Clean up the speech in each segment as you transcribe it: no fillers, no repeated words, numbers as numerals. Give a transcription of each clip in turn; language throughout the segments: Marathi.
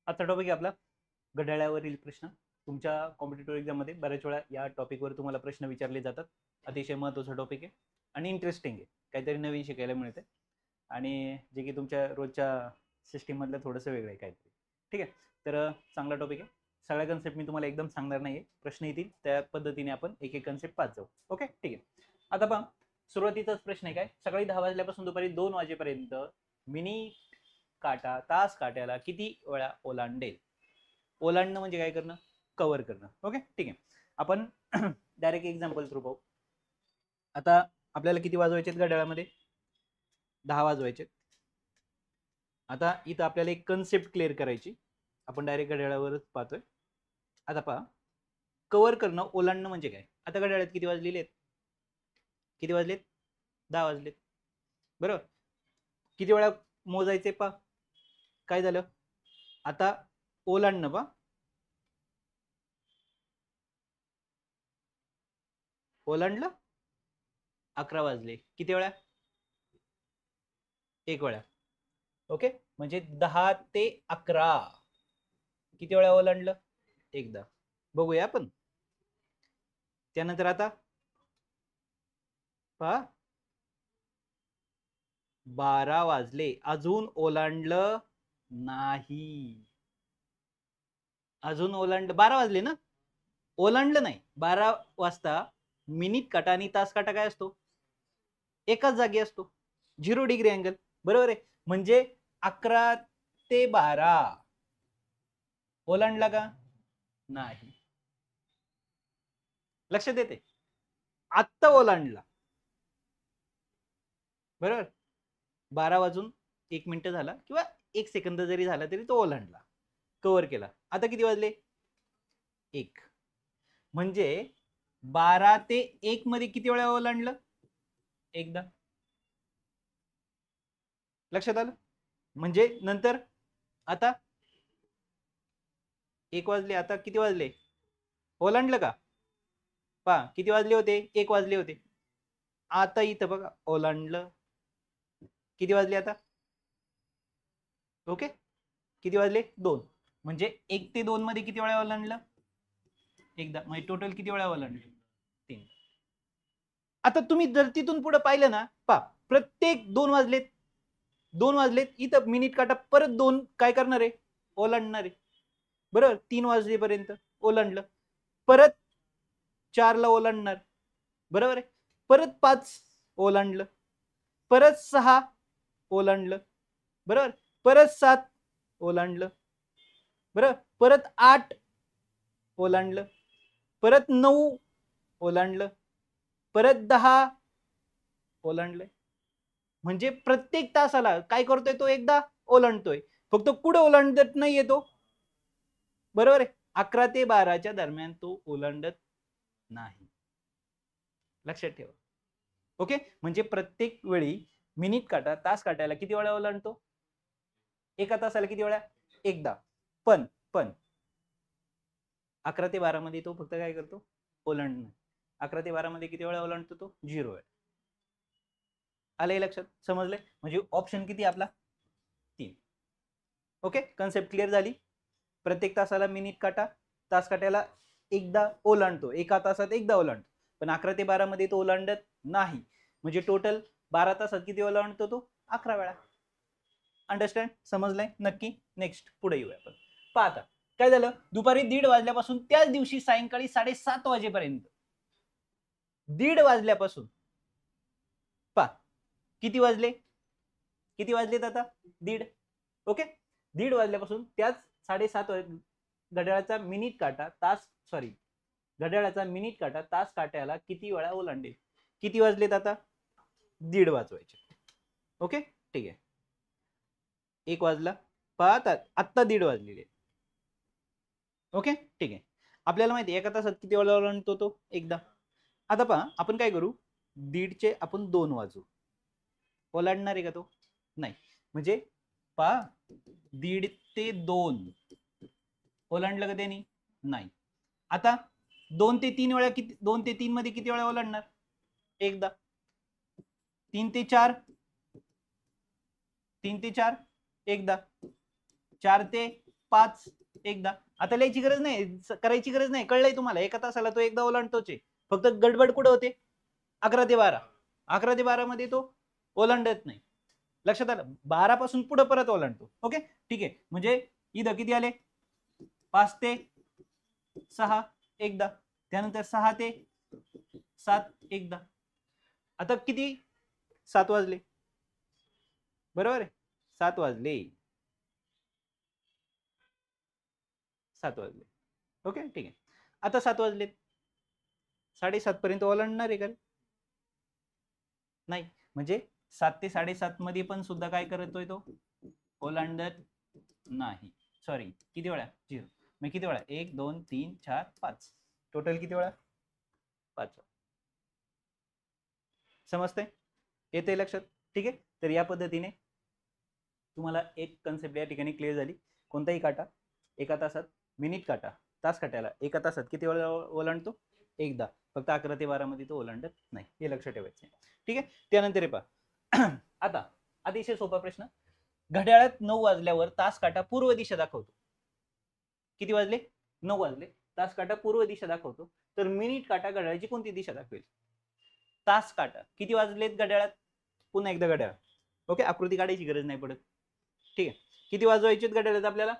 आजचा टॉपिक आहे आपला घड्याळावरील प्रश्न. तुमच्या कॉम्पिटेटिव्ह एक्झाममध्ये बऱ्याच वेळा या टॉपिकवर तुम्हाला प्रश्न विचारले जातात. अतिशय महत्त्वाचा टॉपिक आहे आणि इंटरेस्टिंग आहे. काहीतरी नवीन शिकायला मिळते आणि जे की तुमच्या रोजच्या सिस्टीममधलं थोडंसं वेगळं आहे काहीतरी. ठीक आहे, तर चांगला टॉपिक आहे. सगळ्या कन्सेप्ट मी तुम्हाला एकदम सांगणार नाही आहे. प्रश्न येतील त्या पद्धतीने आपण एक एक कन्सेप्ट पाहत जाऊ. ओके, ठीक आहे. आता पहा, सुरुवातीचाच प्रश्न आहे काय, सकाळी 10 वाजल्यापासून दुपारी 2 वाजेपर्यंत मिनी काटा तास काट्याला किती वेळा ओलांडेल? ओलांडणं म्हणजे काय करणं, कव्हर करणं. ओके, ठीक आहे. आपण डायरेक्ट एक्झाम्पल थ्रू पाहू. आता आपल्याला किती वाजवायचे घड्याळामध्ये? 10 वाजवायचे. आता इथं आपल्याला एक कन्सेप्ट क्लिअर करायची. आपण डायरेक्ट घड्याळावरच पाहतोय. आता पहा, कव्हर करणं, ओलांडणं म्हणजे काय? आता घड्याळात किती वाजलेले आहेत? किती वाजलेत? 10 वाजलेत, बरोबर. किती वेळा मोजायचे पहा. काय झालं आता? ओलांडणं पहा, ओलांडलं, 11 वाजले. किती वेळा? 1 वेळा. ओके, म्हणजे 10 ते 11 किती वेळा ओलांडलं? एकदा. बघूया आपण त्यानंतर. आता पहा, 12 वाजले, अजून ओलांडलं नाही. अजून ओलांडलं, 12 वाजले ना, ओलांडलं नाही. 12 वाजता मिनिट काटा आणि तास काटा काय असतो? एकाच जागी असतो, 0 डिग्री अँगल, बरोबर आहे. म्हणजे 11 ते 12 ओलांडला का? नाही. लक्षात येते? आत्ता ओलांडला, बरोबर. 12 वाजून 1 मिनिट झाला किंवा 1 सेकंद जरी झाला तरी तो ओलांडला, कव्हर केला. आता किती वाजले? 1. म्हणजे 12 ते 1 मध्ये किती वेळा ओलांडलं? एकदा. लक्षात आलं? म्हणजे नंतर आता 1 वाजले, आता किती वाजले? ओलांडलं का? पहा, किती वाजले होते? 1 वाजले होते. आता इथं बघा, ओलांडलं. किती वाजले आता? ओके, किती वाजले? 2. म्हणजे 1 ते 2 मध्ये किती वेळा ओलांडलं? एकदा. म्हणजे टोटल किती वेळा ओलांडलं? 3. आता तुम्ही जर तिथून पुढे पाहिलं ना, पहा, प्रत्येक 2 वाजलेत, 2 वाजलेत, इथं मिनिट काटा परत 2 काय करणार आहे? ओलांडणार आहे, बरोबर. 3 वाजेपर्यंत ओलांडलं, परत 4 ला ओलांडणार, बरोबर आहे. परत 5 ओलांडलं, परत 6 ओलांडलं, बरोबर. परत 7 ओलांडलं, बरोबर. परत 8 ओलांडलं, परत 9 ओलांडलं, परत 10 ओलांडलंय. म्हणजे प्रत्येक तासाला काय करतोय तो? एकदा ओलांडतोय. फक्त कुठे ओलांडत नाही येतो? बरोबर आहे, 11 ते 12च्या दरम्यान तो ओलांडत नाही. लक्षात ठेवा. ओके, म्हणजे प्रत्येक वेळी मिनिट काटा तास काटायला किती वेळा ओलांडतो? एका तासाला किती वेळा? एकदा. पण पण 11 ते 12 मध्ये तो फक्त काय करतो? ओलांडणं. 11 ते 12 मध्ये किती वेळा ओलांडतो तो? 0 वेळा. आलंय लक्षात? समजलंय? म्हणजे ऑप्शन किती आपला? 3. ओके, कन्सेप्ट क्लिअर झाली? प्रत्येक तासाला मिनिट काटा तास काट्याला एकदा ओलांडतो, एका तासात एकदा ओलांडतो. पण 11 ते 12 मध्ये तो ओलांडत नाही. म्हणजे टोटल 12 तासात किती ओलांडतो तो? 11 वेळा. अंडरस्टँड? समजलंय नक्की? नेक्स्ट पुढे येऊया आपण. पाहता काय झालं, दुपारी 1:30 वाजल्यापासून त्याच दिवशी सायंकाळी 7:30 वाजेपर्यंत, 1:30 वाजल्यापासून पहा किती वाजले? किती वाजलेत आता? 1:30. ओके, 1:30 वाजल्यापासून त्याच 7:30 घड्याळाचा मिनिट काटा तास सॉरी घड्याळाचा मिनिट काटा तास काट्याला किती वेळा ओलांडेल? किती वाजलेत आता? 1:30 वाजवायचे. ओके, ठीक आहे. 1 वाजला, पहा आत्ता 1:30 वाजलेले. ओके, ठीक आहे. आपल्याला माहिती आहे एका तासात किती वेळा ओलांडतो तो? एकदा. आता पहा, आपण काय करू, 1:30चे आपण 2 वाजू. ओलांडणार आहे का तो? नाही. म्हणजे पहा, 1:30 ते 2 ओलांडलं का त्यांनी? नाही. आता 2 ते 3 वेळा किती? 2 ते 3 मध्ये किती वेळा ओलांडणार? एकदा. 3 ते 4, 3 ते 4 एकदा. 4 ते 5 एकदा. आता लिहायची गरज नाही, करायची गरज नाही, कळलंय तुम्हाला. एका तासाला तो एकदा ओलांडतोच आहे. फक्त गडबड कुठं होते? 11 ते 12. 11 ते 12 मध्ये तो ओलांडत नाही. लक्षात आलं? 12 पासून पुढे परत ओलांडतो. ओके ठीक आहे. म्हणजे इथं किती आले? 5 ते 6 एकदा, त्यानंतर 6 ते 7 एकदा. आता किती? 7 वाजले, बरोबर आहे? 7 वाजले, 7 वाजले. ओके ठीक आहे. आता 7 वाजले, 7:30 पर्यंत ओलांडणार आहे का? नाही. म्हणजे 7 ते 7:30 मध्ये पण सुद्धा काय करतोय तो? ओलांडत नाही. सॉरी, किती वेळा? 0. मग किती वेळा? 1 2 3 4 5. टोटल किती वेळा? 5. समजतंय? येते लक्षात? ठीक आहे. तर या पद्धतीने तुम्हाला एक कन्सेप्ट या ठिकाणी क्लिअर झाली. कोणताही काटा एका तासात, मिनिट काटा तास काट्याला एका तासात किती वेळा ओलांडतो? एकदा. फक्त 11 ते 12 मध्ये तो ओलांडत नाही, हे लक्षात ठेवायचं. ठीक आहे. त्यानंतर हे पहा आता अतिशय सोपा प्रश्न. घड्याळात 9 वाजल्यावर तास काटा पूर्व दिशा दाखवतो. किती वाजले? 9 वाजले. तास काटा पूर्व दिशा दाखवतो. तर मिनिट काटा घड्याळाची कोणती दिशा दाखवेल? तास काटा किती वाजलेत घड्याळात? पुन्हा एकदा घड्याळ. ओके, आकृती काढायची गरज नाही पडत. ठीक आहे. किती वाजवायचे घड्याळात आपल्याला?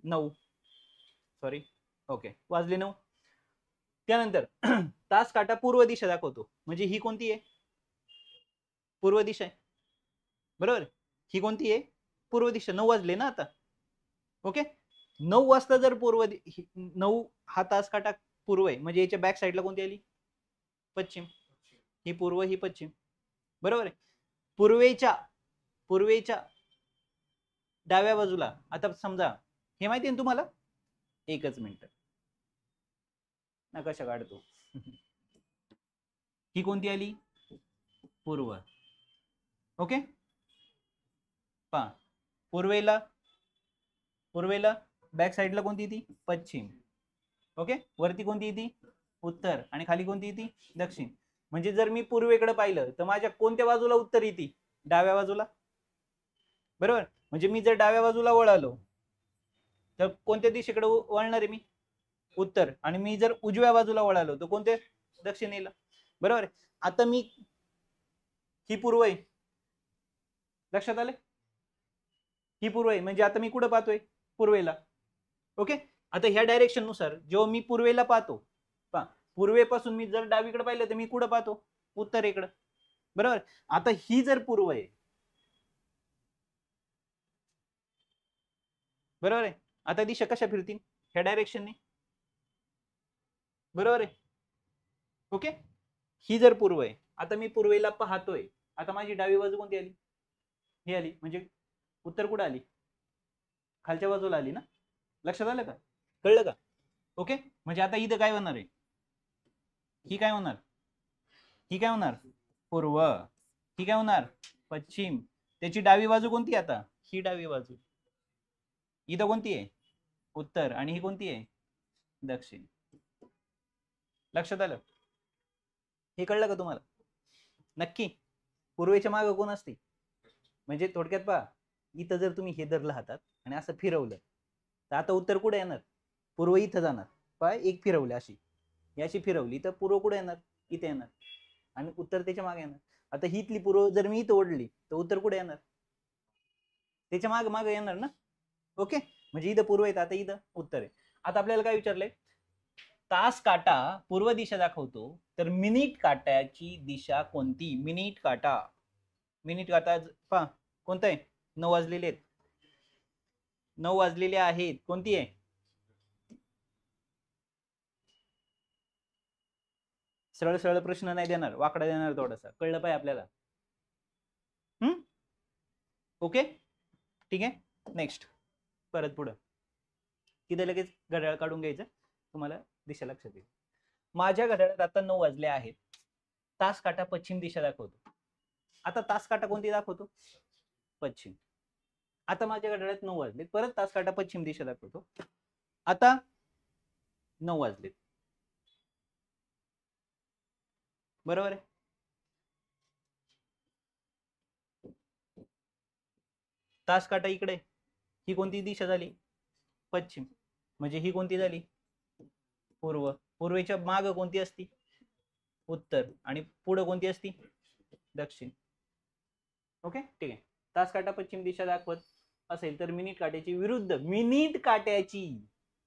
9. सॉरी, ओके, वाजले 9. त्यानंतर तास काटा पूर्व दिशा दाखवतो. म्हणजे ही कोणती आहे? पूर्व दिशा आहे, बरोबर. ही कोणती आहे? पूर्व दिशा. 9 वाजले ना आता. ओके, 9 वाजता जर 9 हा तास काटा पूर्व आहे, म्हणजे याच्या बॅक साईडला कोणती आली? पश्चिम. ही पूर्व, ही पश्चिम, बरोबर आहे. पूर्वेच्या डाव्या बाजूला, आता समजा हे माहिती आहे ना तुम्हाला? एकच मिनिट, नकाशा काढतो. ही कोणती आली? पूर्व. ओके, पहा पूर्वेला बॅक साईडला कोणती येते? पश्चिम. ओके, वरती कोणती येते? उत्तर. आणि खाली कोणती येते? दक्षिण. म्हणजे जर मी पूर्वेकडे पाहिलं तर माझ्या कोणत्या बाजूला उत्तर येते? डाव्या बाजूला, बरोबर. म्हणजे मी जर डाव्या बाजूला वळालो तर कोणत्या दिशेकडे वळणार आहे मी? उत्तर. आणि मी जर उजव्या बाजूला वळालो तर कोणत्या? दक्षिणेला, बरोबर. आता मी, ही पूर्व आहे, लक्षात आले? ही पूर्व आहे, म्हणजे आता मी कुठं पाहतोय? पूर्वेला. ओके, आता ह्या डायरेक्शन नुसार जेव्हा मी पूर्वेला पाहतो, पूर्वेपासून मी जर डावीकडे पाहिलं तर मी कुठं पाहतो? उत्तरेकडे, बरोबर. आता ही जर पूर्व आहे, बरोबर आहे. आता दिशा कशा फिरतील? ह्या डायरेक्शनने, बरोबर आहे. ओके, ही जर पूर्व आहे, आता मी पूर्वेला पाहतोय, आता माझी डावी बाजू कोणती आली? ही आली. म्हणजे उत्तर कुठं आली? खालच्या बाजूला आली ना. लक्षात आलं का? कळलं का? ओके, म्हणजे आता इथं काय होणार आहे? ही काय होणार? ही काय होणार? पूर्व. ही काय होणार? पश्चिम. त्याची डावी बाजू कोणती? आता ही डावी बाजू. इथं कोणती आहे? उत्तर. आणि ही कोणती आहे? दक्षिण. लक्षात आलं? हे कळलं का तुम्हाला? नक्की. पूर्वेच्या मागे कोण असते? म्हणजे थोडक्यात पहा, इथं जर तुम्ही हे धरलं हातात आणि असं फिरवलं तर आता उत्तर कुठे येणार? पूर्व इथं जाणार. पाय एक फिरवले अशी, याची फिरवली तर पूर्व कुठे येणार? इथे येणार. आणि उत्तर त्याच्या मागे येणार. आता ही इथली पूर्व जर मी इथं ओढली तर उत्तर कुठे येणार? त्याच्या मागे मागे येणार ना. ओके, म्हणजे इथं पूर्व येतं, आता इथं उत्तर आहे. आता आपल्याला काय विचारलंय? तास काटा पूर्व दिशा दाखवतो, तर मिनिट काट्याची दिशा कोणती? मिनिट काटा, मिनिट काटा पहा कोणतं आहे? 9 वाजलेले आहेत, 9 वाजलेले आहेत. कोणती आहे? सरळ सरळ प्रश्न नाही देणार, वाकडा देणार थोडासा. कळलं पाहिजे आपल्याला. ओके ठीक आहे. नेक्स्ट, परत पुढं. तिथे लगेच घड्याळ काढून घ्यायचं, तुम्हाला दिशा लक्षात येईल. माझ्या घड्याळात आता 9 वाजले आहेत. तास काटा पश्चिम दिशा दाखवतो. आता तास काटा कोणती दाखवतो? पश्चिम. आता माझ्या घड्याळात 9 वाजले, परत तास काटा पश्चिम दिशा दाखवतो. आता 9 वाजले, बरोबर आहे. तास काटा इकडे, ही कोणती दिशा झाली? पश्चिम, म्हणजे ही कोणती झाली? पूर्व. पूर्वेच्या माग कोणती असती? उत्तर. आणि पुढे कोणती असती? दक्षिण. ओके, ठीक आहे. तास काटा पश्चिम दिशा दाखवत असेल तर मिनिट काट्याची विरुद्ध, मिनिट काट्याची,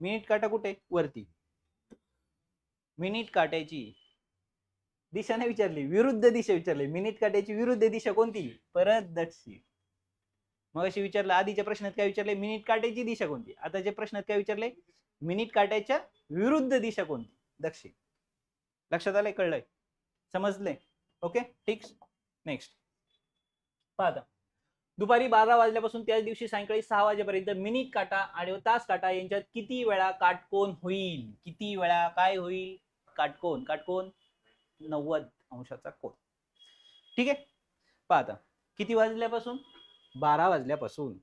मिनिट काटा कुठे? वरती. मिनिट काट्याची दिशा नाही विचारली, विरुद्ध दिशा विचारली. मिनिट काट्याची विरुद्ध दिशा कोणती? परत दक्षिण. मग अशी विचारलं आधीच्या प्रश्नात काय विचारले? मिनिट काट्याची दिशा कोणती. आताच्या प्रश्नात काय विचारले? मिनिट काट्याच्या विरुद्ध दिशा कोणती? दक्षिण. लक्षात आलंय? कळलंय? समजले? ओके, ठीक. नेक्स्ट पाहता, दुपारी 12 वाजल्यापासून त्याच दिवशी सायंकाळी 6 वाजेपर्यंत मिनिट काटा आणि तास काटा यांच्यात किती वेळा काटकोन होईल? किती वेळा काय होईल? काटकोन. काटकोन 90 अंशाचा कोन. ठीक आहे. पाहता, किती वाजल्यापासून? 12 वाजल्यापासून.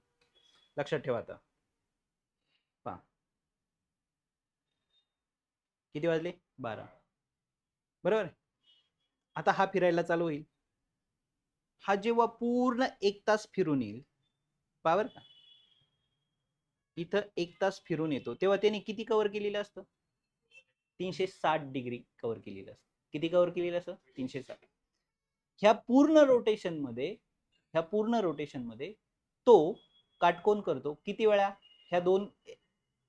लक्षात ठेवा. आता पहा, किती वाजले? 12. बरोबर. आता हा फिरायला चालू होईल. हा जेव्हा पूर्ण 1 तास फिरून येईल, पावर का इथं 1 तास फिरून येतो, तेव्हा त्याने किती कव्हर केलेलं असतं? 360 डिग्री कव्हर केलेलं असतं. किती कव्हर केलेलं असतं? 360. ह्या पूर्ण रोटेशन मध्ये तो काटकोन करतो किती वेळा? ह्या दोन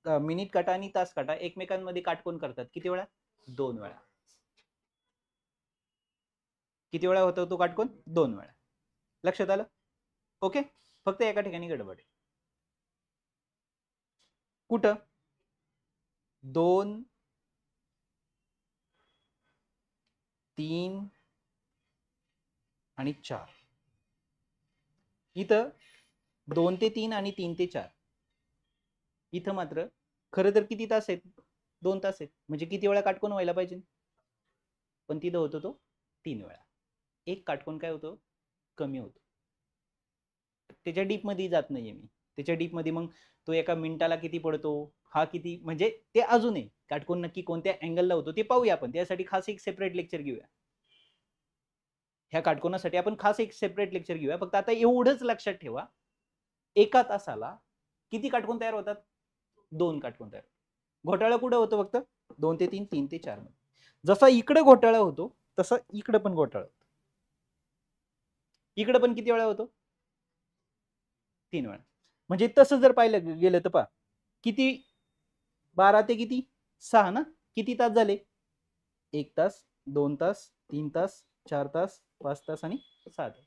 मिनिट काटा आणि तास काटा एकमेकांमध्ये काटकोन करतात किती वेळा? 2 वेळा. किती वेळा होतो तो काटकोन? 2 वेळा. लक्षात आलं? ओके. फक्त एका ठिकाणी गडबड आहे. कुठं? 2, 3 आणि 4. इथं 2 ते 3 आणि 3 ते 4. इथं मात्र खरं तर किती तास आहेत? 2 तास आहेत. म्हणजे किती वेळा काटकोन व्हायला पाहिजे? पण तिथं होतो तो 3 वेळा. एक काटकोन काय होतो? कमी होतो. त्याच्या डीप मध्ये जात नाहीये मी. त्याच्या डीप मध्ये मग तो एका मिनिटाला किती पडतो, हा किती, म्हणजे ते अजून आहे. काटकोन नक्की कोणत्या अँगलला होतो ते पाहूया आपण. त्यासाठी खास एक सेपरेट लेक्चर घेऊया. ह्या काटकोनासाठी आपण खास एक सेपरेट लेक्चर घेऊया. फक्त आता एवढंच लक्षात ठेवा, एका तासाला किती काटकोन तयार होतात? 2 काटकोन तयार. घोटाळा कुठं होतो? फक्त 2 ते 3, 3 ते 4 मध्ये. जसा इकडे घोटाळा होतो तसा इकडे पण घोटाळा होतो. इकडे पण किती वेळा होतो? 3 वेळा. म्हणजे तसं जर पाहिलं गेलं तर पहा, किती 12 ते किती 6 ना? किती तास झाले? 1 तास, 2 तास, 3 तास, 4 तास, 5 तास आणि 6 तास.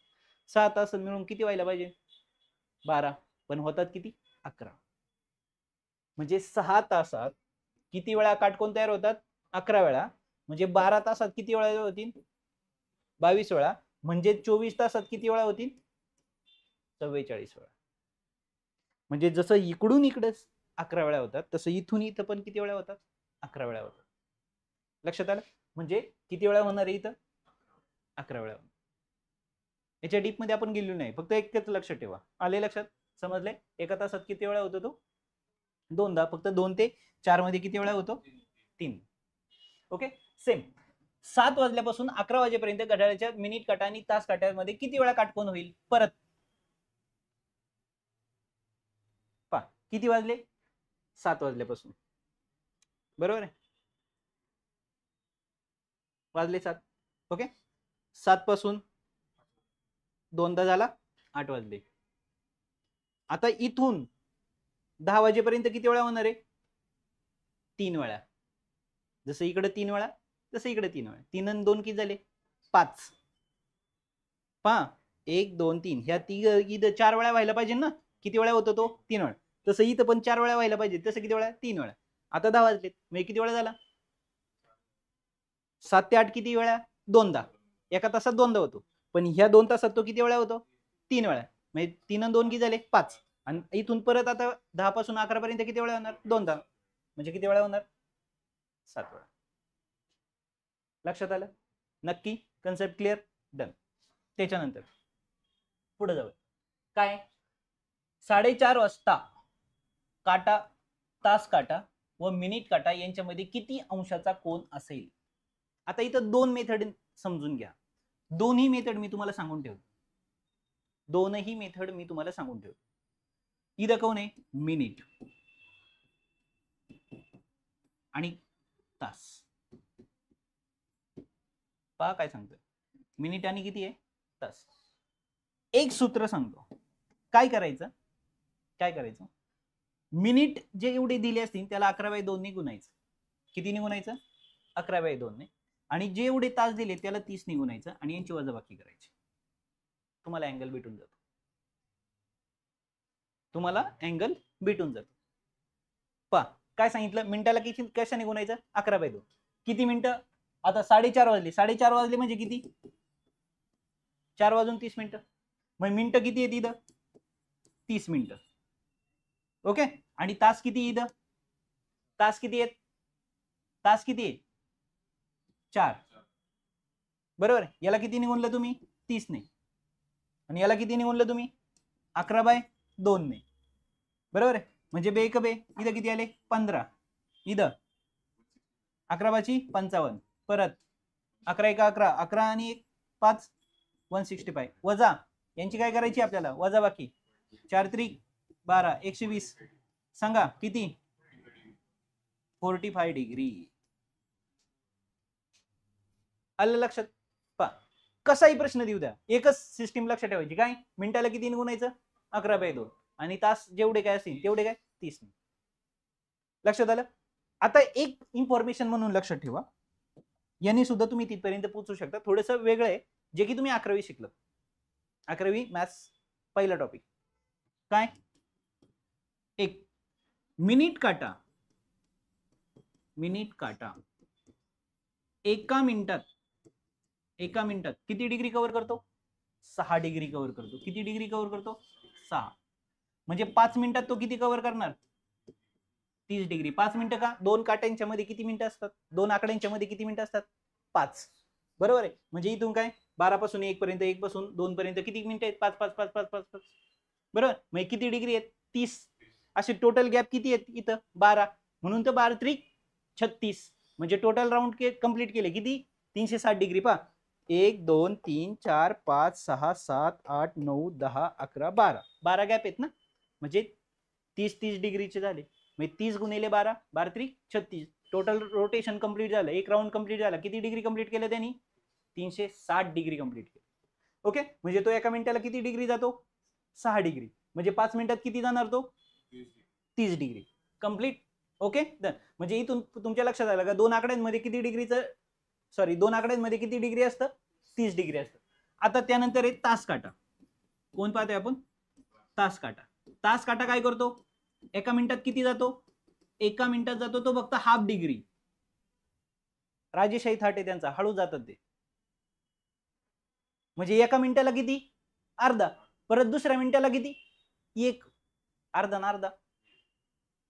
6 तास मिळून किती व्हायला पाहिजे? 12. पण होतात किती? 11. म्हणजे 6 तासात किती वेळा काटकोन तयार होतात? 11 वेळा. म्हणजे 12 तासात किती वेळा होतील? 22 वेळा. म्हणजे 24 तासात किती वेळा होतील? 44 वेळा. म्हणजे जसं इकडून इकडे 11 वेळा होतात तसं इथून इथं पण किती वेळा होतात? 11 वेळा होतात. लक्षात आलं? म्हणजे किती वेळा होणार आहे इथं? 11 वेळा. याच्या डीप मध्ये आपण गेलो नाही, फक्त एकच लक्षात ठेवा. आले लक्षात? समजले? एका तासात किती वेळा होतो तो? 2दा. फक्त 2 ते 4 मध्ये किती वेळा होतो? 3. ओके. सेम 7 वाजल्यापासून 11 वाजेपर्यंत घड्याळाच्या मिनिट काटा आणि तास काट्यामध्ये किती वेळा काटकोन होईल? परत पहा, किती वाजले? 7 वाजल्यापासून. बरोबर आहे? वाजले 7. ओके. 7 पासून 2दा झाला, 8 वाजले. आता इथून 10 वाजेपर्यंत किती वेळा होणार आहे? 3 वेळा. जसं इकडे 3 वेळा तसं इकडे 3 वेळा. 3 आणि 2 किती झाले? 5. पहा, 1 2 3 ह्या इथं 4 वेळा व्हायला पाहिजे ना? किती वेळा होतो तो? 3 वेळा. तसं इथं पण 4 वेळा व्हायला पाहिजे. तसं किती वेळा? 3 वेळा. आता 10 वाजलेत, म्हणजे किती वेळा झाला? 7 ते 8 किती वेळा? 2दा. एका तासात 2दा होतो. पण ह्या 2 तासात तो किती वेळा होतो? 3 वेळा. म्हणजे 3 आणि 2 किती झाले? 5. आणि इथून परत आता 10 पासून 11 पर्यंत किती वेळा होणार? 2दा. म्हणजे किती वेळा होणार? 7 वेळा. लक्षात आलं? नक्की? Concept clear? डन. त्याच्यानंतर पुढे जाऊ. काय? 4:30 वाजता काटा, तास काटा व मिनिट काटा यांच्यामध्ये किती अंशाचा कोन असेल? आता इथं 2 मेथड समजून घ्या. दोन्ही मेथड मी तुम्हाला सांगून ठेवतो. दोनही मेथड मी तुम्हाला सांगून ठेवतो. इथं कोण आहे? मिनिट. आणि तास. पहा काय सांगतोय, मिनिट आणि किती आहे तास. एक सूत्र सांगतो, काय करायचं, काय करायचं, मिनिट जे एवढे दिले असतील त्याला 11/2 ने गुणायचं. किती ने गुणायचं, 11/2 ने. आणि जे एवढे तास दिले त्याला 30 ने गुणायचं आणि यांची वजाबाकी करायची. तुम्हाला अँगल भेटून जातो, तुम्हाला अँगल भेटून जातो. पहा काय सांगितलं, मिनिटाला किती कशाने गुणायचं, 11/2. किती मिनिटं, आता 4:30 वाजले, 4:30 वाजले म्हणजे किती, 4 वाजून 30 मिनिटं. मग मिनिटं किती आहेत इथं, 30 मिनिटं. ओके. आणि तास किती इथं, तास किती आहेत, तास किती आहे 4. बरोबर. याला किती गुणलं तुम्ही, 30 ने. आणि याला किती गुणलं तुम्ही, 11/2 ने. बरोबर आहे. म्हणजे बे एक बे इथं किती आले, 15. इथं 11/55. परत 11 × 11, 11 आणि 1 5, 165. वजा यांची काय करायची आपल्याला, वजाबाकी. 4 त्रिक 12, 120. सांगा किती, 45 डिग्री. आलं लक्षात. पहा कसाही प्रश्न देऊ द्या, एकच सिस्टीम लक्षात ठेवायची, काय मिनिटाला किती गुणायचं, 11/2. आणि तास जेवढे काय असतील तेवढे काय, 30. लक्षात आलं. आता एक इन्फॉर्मेशन म्हणून लक्षात ठेवा, यांनी सुद्धा तुम्ही तिथपर्यंत पोहोचू शकता. थोडंसं वेगळं आहे, जे की तुम्ही 11वी शिकलं. 11वी मॅथ्स पहिला टॉपिक काय, एक मिनिट काटा, मिनिट काटा एका मिनिटात किती डिग्री कव्हर करतो, 6 डिग्री कव्हर करतो. किती डिग्री कव्हर करतो, 6. म्हणजे 5 मिनिटात तो किती कव्हर करणार, 30 डिग्री. 5 मिनिटं का, 2 काट्यांच्या मध्ये किती मिनिटं असतात, 2 आकड्यांच्या मध्ये किती मिनिटं असतात, 5. बरोबर आहे. म्हणजे इथून काय 12 पासून 1 पर्यंत, 1 पासून 2 पर्यंत किती मिनिटं आहेत, 5 5 5 5 5 5. बरोबर. मग किती डिग्री आहेत, 30. असे टोटल गॅप किती आहेत इथं, 12. म्हणून तर 12 त्रिक 36. म्हणजे टोटल राऊंड कंप्लीट केले किती, 360 डिग्री. पहा 1 2 3 4 5 6 7 8 9 10 11 12, 12 गॅप आहेत ना. म्हणजे 30 डिग्रीचे झाले. म्हणजे 30 गुणिले 12, 12 त्रिक 36. टोटल रोटेशन कंप्लीट झालं, एक राऊंड कंप्लीट झाला. किती डिग्री कंप्लीट केलं त्यांनी, 360 डिग्री कंप्लीट केलं. ओके. म्हणजे तो एका मिनिटाला किती डिग्री जातो, 6 डिग्री. म्हणजे 5 मिनिटात किती जाणार तो, 30 डिग्री कंप्लीट. ओके. म्हणजे इथून तुमच्या लक्षात आलं का, 2 आकड्यांमध्ये किती डिग्रीचं, सॉरी 2 आकड्यांमध्ये किती डिग्री असतं, 30 डिग्री असतं. आता त्यानंतर एक तास काटा. कोण पाहतोय आपण, तास काटा. तास काटा काय करतो, एका मिनिटात किती जातो, एका मिनिटात जातो तो फक्त हाफ डिग्री. राजेशाही थाट आहे त्यांचा, हळू जातात ते. म्हणजे एका मिनिटाला किती, अर्धा. परत दुसऱ्या मिनिटाला किती, 1. अर्धा ना अर्धा.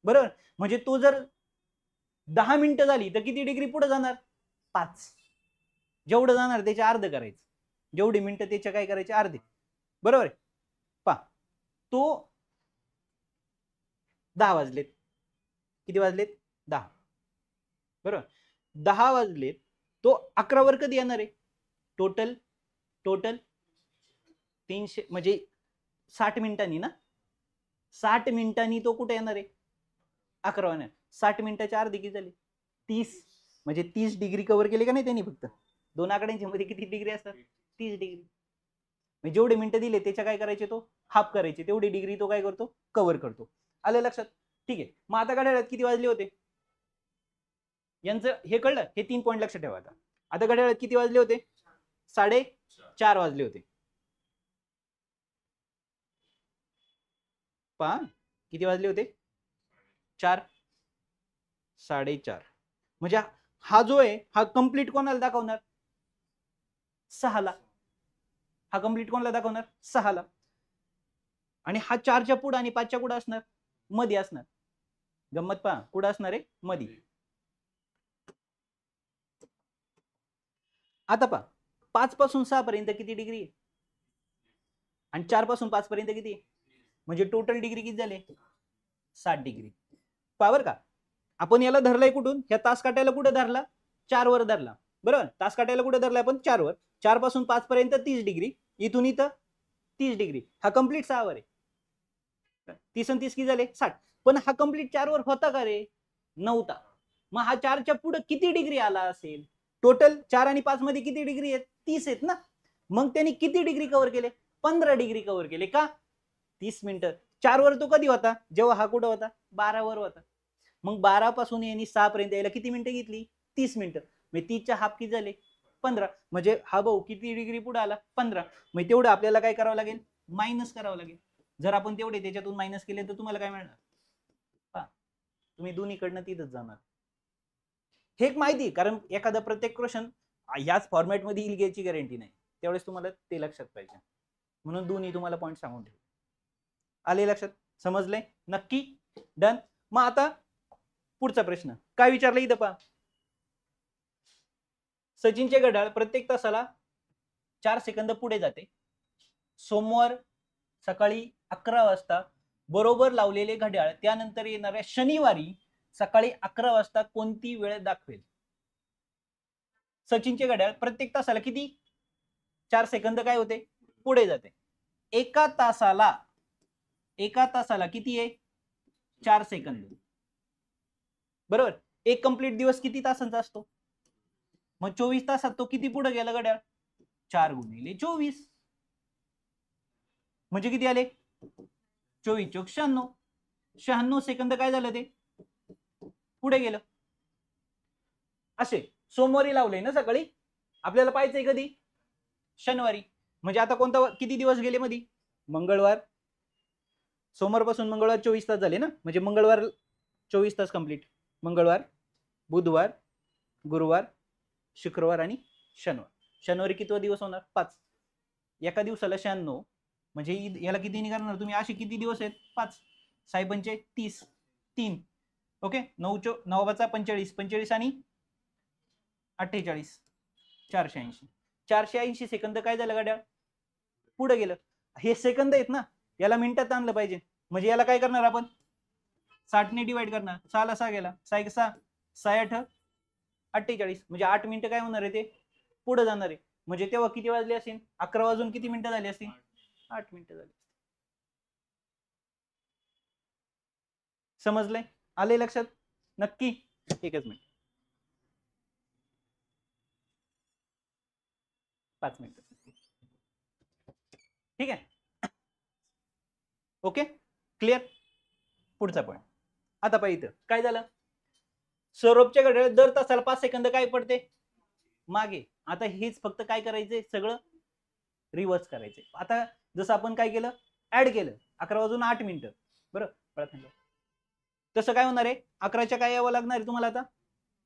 बरोबर. म्हणजे तो जर 10 मिनिटं झाली तर किती डिग्री पुढे जाणार, 5. जेवढं जाणार त्याचे अर्ध करायचं, जेवढी मिनिटं त्याच्या काय करायचे, अर्धे. बरोबर आहे. पहा तो 10 वाजलेत, किती वाजलेत, 10. बरोबर. 10 वाजलेत, तो 11 वर कधी येणार आहे, टोटल 300 म्हणजे 60 मिनिटांनी ना, 60 मिनिटांनी तो कुठे येणार आहे, 11 वर. 60 मिनिटाच्या अर्धी किती झाली, 30. म्हणजे 30 डिग्री कव्हर केले का नाही त्यांनी. फक्त 2 आकड्यांच्या मध्ये किती डिग्री असतात, 30 डिग्री. म्हणजे जेवढे मिनिटं दिले त्याच्या काय करायचे, तो हाफ करायचे, तेवढी डिग्री तो काय करतो, कव्हर करतो. आलं लक्षात. ठीक आहे. मग आता घड्याळात किती वाजले होते, यांचं हे कळलं, हे 3 पॉईंट लक्षात ठेवा. आता घड्याळात किती वाजले होते, 4:30 वाजले होते. पहा किती वाजले होते, 4, 4:30. म्हणजे हा जो आहे हा कंप्लीट कोणाला दाखवणार, 6ला. हा कंप्लीट कोणाला दाखवणार, 6ला. आणि हा 4च्या पुढे आणि 5च्या पुढे असणार, मध्ये असणार. गंमत पहा, पुढे असणार आहे मध्ये. आता पहा 5 पासून 6 पर्यंत किती डिग्री आहे, आणि 4 पासून 5 पर्यंत किती, म्हणजे टोटल डिग्री किती झाले, 60 डिग्री. पावर का, आपण याला धरलाय कुठून, ह्या तास काटायला कुठे धरला, 4 वर धरला. बरोबर. तास काटायला कुठे धरलाय आपण, 4 वर. 4 पासून 5 पर्यंत 30 डिग्री, इथून इथं 30 डिग्री. हा कंप्लीट 6 वर आहे. 30 आणि 30 किती झाले, 60. पण हा कंप्लीट 4 वर होता का रे, नव्हता. मग हा 4च्या पुढे किती डिग्री आला असेल? टोटल 4 आणि 5 मध्ये किती डिग्री आहेत? 30 आहेत ना. मग त्यांनी किती डिग्री कव्हर केले? 15 डिग्री कव्हर केले. का? 30 मिनिटं. 4 वर तो कधी होता? जेव्हा हा कुठं होता? 12 वर होता. मग 12 पासून यांनी 6 पर्यंत यायला किती मिनिटं घेतली? 30 मिनिटं. म्हणजे 30च्या हाफ किती झाले? 15. म्हणजे हा भाऊ किती डिग्री पुढे आला? 15. मग तेवढं आपल्याला काय करावं लागेल? मायनस करावं लागेल. जर आपण तेवढे त्याच्यातून मायनस केले तर तुम्हाला काय मिळणार? तुम्ही दोन्हीकडनं तिथंच जाणार. हे एक माहिती, कारण एखादा प्रत्येक क्वेश्चन याच फॉर्मॅटमध्ये येईल याची गॅरंटी नाही. त्यावेळेस तुम्हाला ते लक्षात पाहिजे. म्हणून दोन्ही तुम्हाला पॉईंट सांगून ठेव. आले लक्षात? समजलंय? नक्की? डन. मग आता पुढचा प्रश्न काय विचारलं इथं पहा. सचिनचे घड्याळ प्रत्येक तासाला 4 सेकंद पुढे जाते. सोमवार सकाळी 11 वाजता बरोबर लावलेले घड्याळ त्यानंतर येणाऱ्या शनिवारी सकाळी 11 वाजता कोणती वेळ दाखवेल? सचिनचे घड्याळ प्रत्येक तासाला किती? 4 सेकंद काय होते? पुढे जाते. एका तासाला किती आहे? 4 सेकंद. बरोबर. एक कंप्लीट दिवस किती तासांचा असतो? मग 24 तासात तो किती पुढे गेला घड्याळ? 4 गुणिले 24. म्हणजे किती आले? 24 चोक 96. 96 सेकंद काय झालं ते? पुढे गेलं. असे सोमवारी लावले ना सकाळी, आपल्याला पाहायचंय कधी? शनिवारी. म्हणजे आता कोणता किती दिवस गेले मध्ये? मंगळवार. सोमवारपासून मंगळवार 24 तास झाले ना, म्हणजे मंगळवार 24 तास कंप्लीट. मंगळवार, बुधवार, गुरुवार, शुक्रवार आणि शनिवार. शनिवारी किती दिवस होणार? 5. एका दिवसाला 96 म्हणजे याला किती निघणार तुम्ही? असे किती दिवस आहेत? 5. साहेबांचे 30. 3. ओके. 9 9 45. 45 आणि 48. 480. 480 सेकंद काय झालं घड्याळ? पुढे गेलं. हे सेकंद आहेत ना, याला मिनिटात आणलं पाहिजे. म्हणजे याला काय करणार आपण? 60 ने डिवाइड करणार. 6 ला 6 गेला. 6 6 6 48. म्हणजे 8 मिनिटं काय होणार आहे? ते पुढे जाणार आहे. म्हणजे तेव्हा किती वाजले असेल? 11 वाजून किती मिनिटं झाली असतील? 8 मिनिटं झाली. समजलंय? आले लक्षात? नक्की? एकच मिनिट. 5 मिनिटं. ठीक आहे. ओके. क्लिअर? पुढचा पॉईंट. आता पाहिजे काय झालं? सौरभच्या घड्याळ दर तासाला 5 सेकंद काय पडते? मागे. आता हेच फक्त काय करायचंय? सगळं रिव्हर्स करायचंय. आता जसं आपण काय केलं? ऍड केलं. 11 वाजून 8 मिनिटं. बरोबर. तसं काय होणार आहे? 11च्या काय यावं लागणार आहे तुम्हाला? आता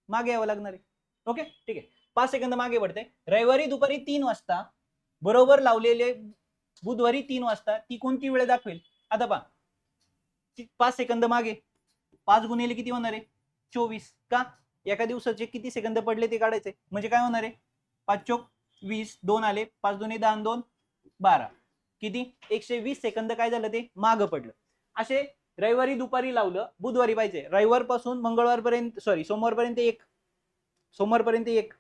मागे यावं लागणार आहे. ओके. ठीक आहे. 5 सेकंद मागे पडते. रविवारी दुपारी 3 वाजता बरोबर लावलेले बुधवारी 3 वाजता ती कोणती वेळ दाखवेल? आता पहा, 5 सेकंद मागे. 5 गुणिले किती होणार आहे? 24. का? एका दिवसाचे किती सेकंद पडले ते काढायचे. म्हणजे काय होणार आहे? 5 चोक 20. 2 आले. 5 दुने 10 2 12. किती? 120 सेकंद काय झालं? ते मागं पडलं. असे रविवारी दुपारी लावलं, बुधवारी पाहिजे. रविवार पासून मंगळवारपर्यंत, सॉरी सोमवारपर्यंत 1, सोमवारपर्यंत 1,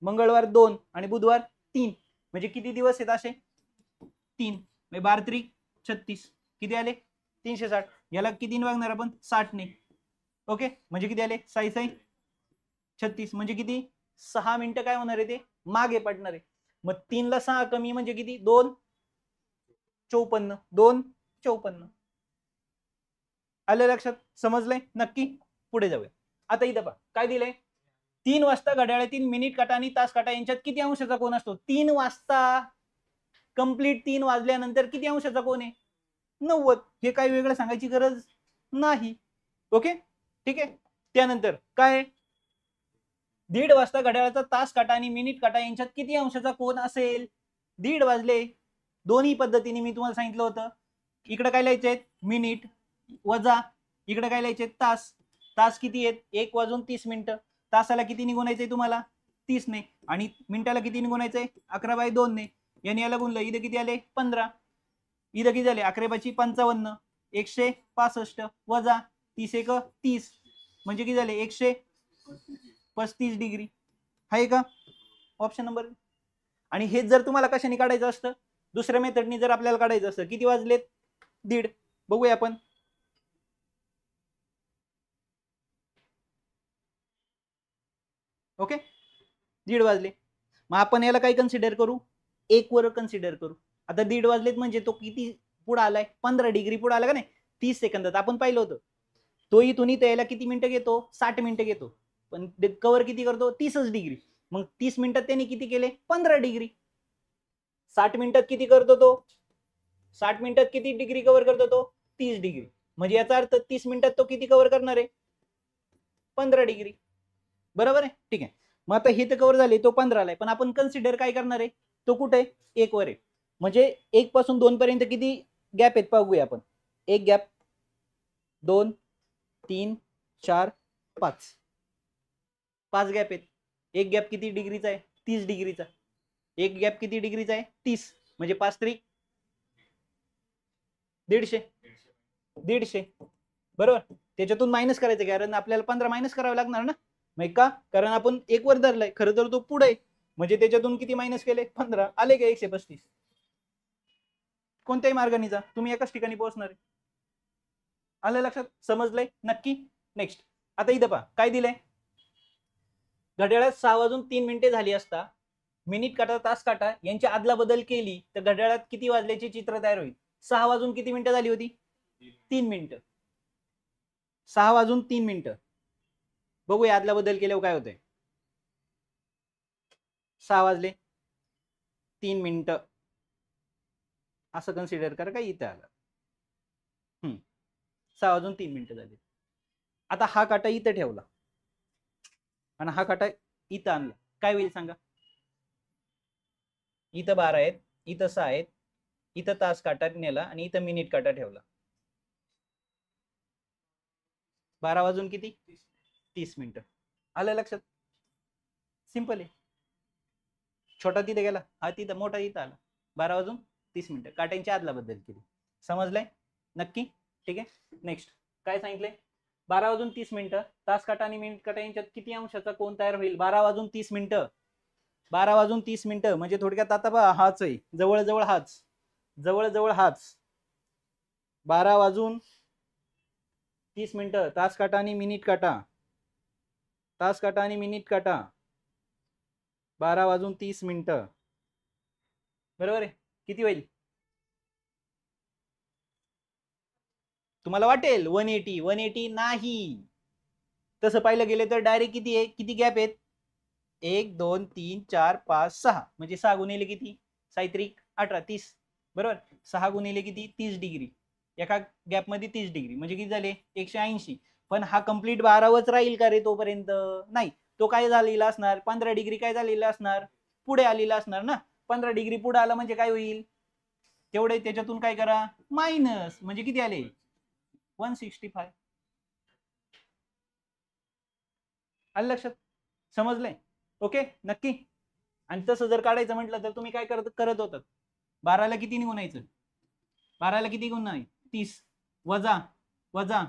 मंगळवार 2 आणि बुधवार 3. म्हणजे किती दिवस आहेत असे? 3. म्हणजे 12 त्रिक 36. किती आले? 360. याला किती वागणार आपण? 60 ने. ओके. म्हणजे किती आले? 6 6 36. म्हणजे किती? 6 मिनिटं काय होणार आहे? ते मागे पडणार आहे. मग 3 ला 6 कमी म्हणजे किती? 2 54. 2 54. आलं लक्षात? समजलंय? नक्की? पुढे जाऊया. आता इथं पहा काय दिलंय? 3 वाजता घड्याळातील मिनिट काटा आणि तास काटा यांच्यात किती अंशाचा कोन असतो? 3 वाजता कंप्लीट 3 वाजल्यानंतर किती अंशाचा कोन आहे? 90. हे काही वेगळं सांगायची गरज नाही. ओके. ठीक आहे. त्यानंतर काय? 1:30 वाजता घड्याळाचा तास काटा आणि मिनिट काटा यांच्यात किती अंशाचा कोन असेल? 1:30 वाजले. दोन्ही पद्धतीने मी तुम्हाला सांगितलं होतं. इकडे काय लिहायचे? मिनिट वजा इकडे काय लिहायचे? तास. तास किती आहेत? 1 वाजून 30 मिनिटं. तासाला किती निघूनायचंय तुम्हाला? 30 ने. आणि मिनिटाला किती निघूनायचंय? 11/2 ने. याने याला गुणलं. इथं किती आले? 15. इथं किती झाले? 11/5 55. 165 वजा 30 1 30. म्हणजे किती झाले? 135 डिग्री. आहे का? Option number. आणि हेच जर तुम्हाला कशाने काढायचं असतं? दुसऱ्या मेथडनी जर आपल्याला काढायचं असतं, किती वाजलेत? 1:30. बघूया आपण. ओके, 1:30 वाजले. मग आपण याला काय कन्सिडर करू, 1 वर कन्सिडर करू. आता 1:30 वाजलेत म्हणजे तो किती पुढे आलाय, 15 डिग्री पुढे आला का नाही, 30 सेकंदात आपण पाहिलं होतं. तो इथून इथे यायला किती मिनिटं घेतो, 60 मिनिटं घेतो, पण कव्हर किती करतो, 30 डिग्री. मग 30 मिनिटात त्यांनी किती केले, 15 डिग्री. 60 मिनिटात किती करतो तो, 60 मिनिटात किती डिग्री कव्हर करतो तो, 30 डिग्री. म्हणजे याचा अर्थ 30 मिनिटात तो किती कव्हर करणार आहे, 15 डिग्री. बरोबर आहे, ठीक आहे. मग आता हे तर कव्हर झाले, तो 15 ला आहे, पण आपण कन्सिडर काय करणार आहे, तो कुठे आहे, 1 वर आहे. म्हणजे 1 पासून 2 पर्यंत किती गॅप आहेत पाहूया आपण. 1 गॅप, 2, 3, 4, 5, 5 गॅप आहेत. एक गॅप किती डिग्रीचा आहे, 30 डिग्रीचा. एक गॅप किती डिग्रीचा आहे, 30. म्हणजे 5 त्रिक 150, 150. बरोबर, त्याच्यातून मायनस करायचं, कारण आपल्याला 15 मायनस करावं लागणार ना. मग का, कारण आपण 1 वर धरलाय, खरं तर तो पुढे, म्हणजे त्याच्यातून किती मायनस केले, 15. आले का 135. कोणत्याही मार्गाने जा, तुम्ही एकाच ठिकाणी पोहोचणार आहे. आलं लक्षात, समजलंय नक्की. नेक्स्ट, आता इथं पहा काय दिलंय, घड्याळात 6:03 झाली असता मिनिट काटा तास काटा यांची आदला बदल केली तर घड्याळात किती वाजल्याचे चित्र तयार होईल. 6 वाजून किती मिनिटं झाली होती, 3 मिनिटं. 6 वाजून 3 मिनिटं. बघूया आदला बदल केल्यावर काय होतंय. 6 वाजले 3 मिनिटं असं कन्सिडर करा, काय इथं आलं. 6 वाजून 3 मिनिटं झाली. आता हा काटा इथं ठेवला आणि हा काटा इथं आणला, काय होईल सांगा. इथं 12 आहेत, इथं 6 आहेत, इथं तास काटा नेला आणि इथं मिनिट काटा ठेवला. 12 वाजून किती, 30 मिनिटं. आलं लक्षात, सिंपल आहे. छोटा तिथे गेला, हा तिथं, मोठा इथं आला. 12 वाजून 30 मिनिटं, काट्यांची आदला बदल केली. समजलंय नक्की, ठीक आहे. नेक्स्ट काय सांगितलंय, 12 वाजून 30 मिनिटं तास काटा आणि मिनिट काटा यांच्यात किती अंशाचा कोण तयार होईल. 12 वाजून 30 मिनिटं, 12 वाजून 30 मिनिटं म्हणजे थोडक्यात आता बघा हाच आहे, जवळजवळ हाच, जवळजवळ हाच. 12 वाजून 30 मिनिटं तास काटा आणि मिनिट काटा, तास काटा आणि मिनिट काटा, 12 वाजून 30 मिनिटं. बरोबर आहे, किती होईल तुम्हाला वाटेल 180, 180 नाही. तसं पाहिलं गेलं तर डायरेक्ट किती आहे, किती गॅप आहेत, 1 2 3 4 5 6, म्हणजे 6 गुणिले किती, 18 30. बरोबर, 6 गुणिले किती, 30 डिग्री. एका गॅप मध्ये 30 डिग्री म्हणजे किती झाले, 180. पण हा कंप्लीट 12वच राहील का रे तोपर्यंत, नाही. तो काय झालेला असणार, 15 डिग्री काय झालेला असणार, पुढे आलेला असणार ना. 15 डिग्री पुढे आला म्हणजे काय होईल, तेवढे त्याच्यातून काय करा, मायनस, म्हणजे किती आले, 165. आलं लक्षात, समजलंय, ओके नक्की. आणि तसं जर काढायचं म्हटलं तर तुम्ही काय करत होतात, 12ला किती गुणायचं, 12ला किती गुणाय, 30, वजा वजा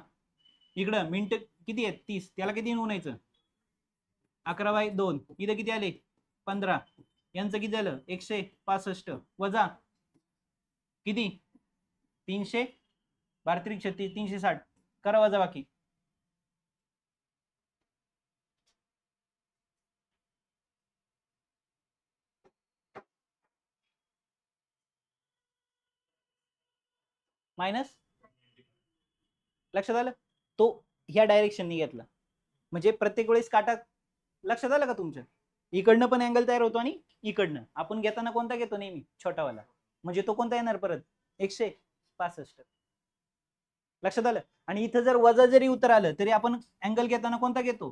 इकडं मिनिट किती आहेत 30, त्याला किती गुणायचं, 11/2. इथं किती आले, 15. यांचं किती झालं, 165 वजा किती, 300, 12 त्रिक 36, 360. करा वजा बाकी. मायनस, लक्षात आलं, तो ह्या डायरेक्शनने घेतला म्हणजे प्रत्येक वेळेस काटा, लक्षात आलं का तुमच्या, इकडनं पण अँगल तयार होतो आणि इकडनं आपण घेताना कोणता घेतो, नेहमी छोटावाला, म्हणजे तो कोणता येणार परत, 165. लक्षात आलं. आणि इथं जर वजा जरी उत्तर आलं तरी आपण अँगल घेताना कोणता घेतो,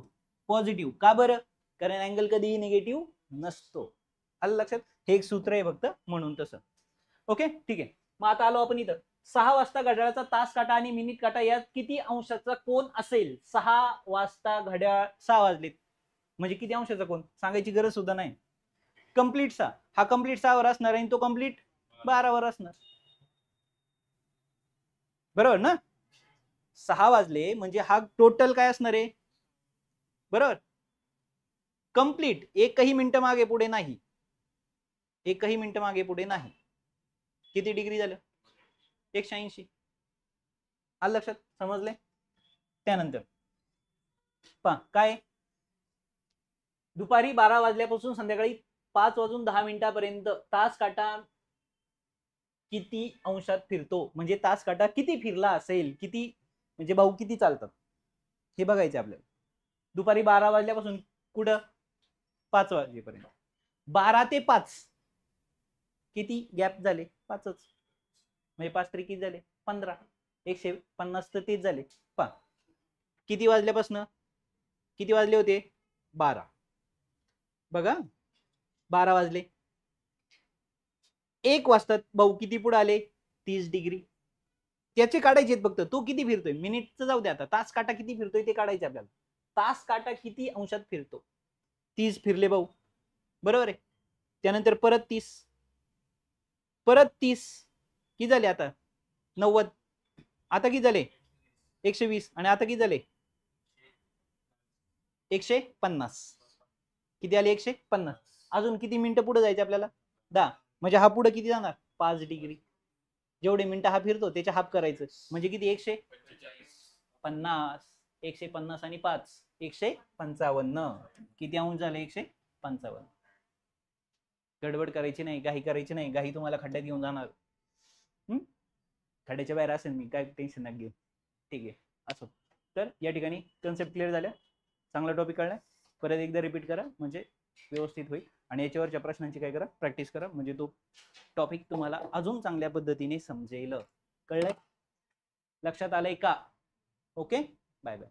पॉझिटिव्ह. का बरं, कारण अँगल कधीही निगेटिव्ह नसतो. आलं लक्षात, हे एक सूत्र आहे फक्त म्हणून तसं. ओके ठीक आहे. मग आता आलो आपण इथं, 6 वाजता घड्याळाचा तास काटा आणि मिनिट काटा यात किती अंशाचा कोन असेल. 6 वाजता घड्याळ, 6 वाजलेत म्हणजे किती अंशाचा कोन सांगायची गरज सुद्धा नाही. कंप्लीट 6, हा कंप्लीट 6 वर असणार आणि तो कंप्लीट 12 वर असणार. बरोबर ना, 6 वाजले म्हणजे हा टोटल काय असणार आहे, बरोबर, कंप्लीट, एकही मिनिट मागे पुढे नाही, एकही मिनिट मागे पुढे नाही. किती डिग्री झालं, 180. आलं लक्षात, समजले. त्यानंतर पहा काय, दुपारी 12 वाजल्यापासून संध्याकाळी 5:10 तास काटा किती अंशात फिरतो, म्हणजे तास काटा किती फिरला असेल, किती म्हणजे भाऊ किती चालतात हे बघायचं आपल्याला. दुपारी 12 वाजल्यापासून कुठं 5 वाजेपर्यंत, 12 ते 5 किती गॅप झाले, 5च, म्हणजे 5 तरी किती झाले, 15, 150 तर तेच झाले. पहा किती वाजल्यापासून किती वाजले होते, 12. बघा 12 वाजले, 1 वाजतात भाऊ किती पुढे आले, 30 डिग्री. त्याचे काढायचे फक्त, तो किती फिरतोय, मिनिटचं जाऊ दे, आता तास काटा किती फिरतोय ते काढायचे आपल्याला. तास काटा किती अंशात फिरतो, 30 फिरले भाऊ, बरोबर आहे. त्यानंतर परत 30, परत 30 किती झाले, आता 90, आता किती झाले 120, आणि आता किती झाले 150, किती आले 150. अजून किती मिनिटं पुढे जायचे आपल्याला, 10, म्हणजे हा पुढे किती जाणार, 5 डिग्री. जेवढे मिनिटं हा फिरतो त्याच्या हाफ करायचं, म्हणजे किती 150, 150 आणि 5 155, किती अंश झाले 155. गडबड करायची नाही, घाई करायची नाही, घाई तुम्हाला खड्ड्यात घेऊन जाणार. खड्ड्याच्या बाहेर असेल मी, काय टेन्शन नका घेऊ. ठीक आहे, असो. तर या ठिकाणी कन्सेप्ट क्लिअर झाल्या, चांगला टॉपिक कळलाय. परत एकदा रिपीट करा म्हणजे व्यवस्थित होईल, आणि याच्यावरच्या प्रश्नांची काय करा, प्रॅक्टिस करा, म्हणजे तो टॉपिक तुम्हाला अजून चांगल्या पद्धतीने समजेल. कळलंय, लक्षात आलंय का? Okay, bye bye.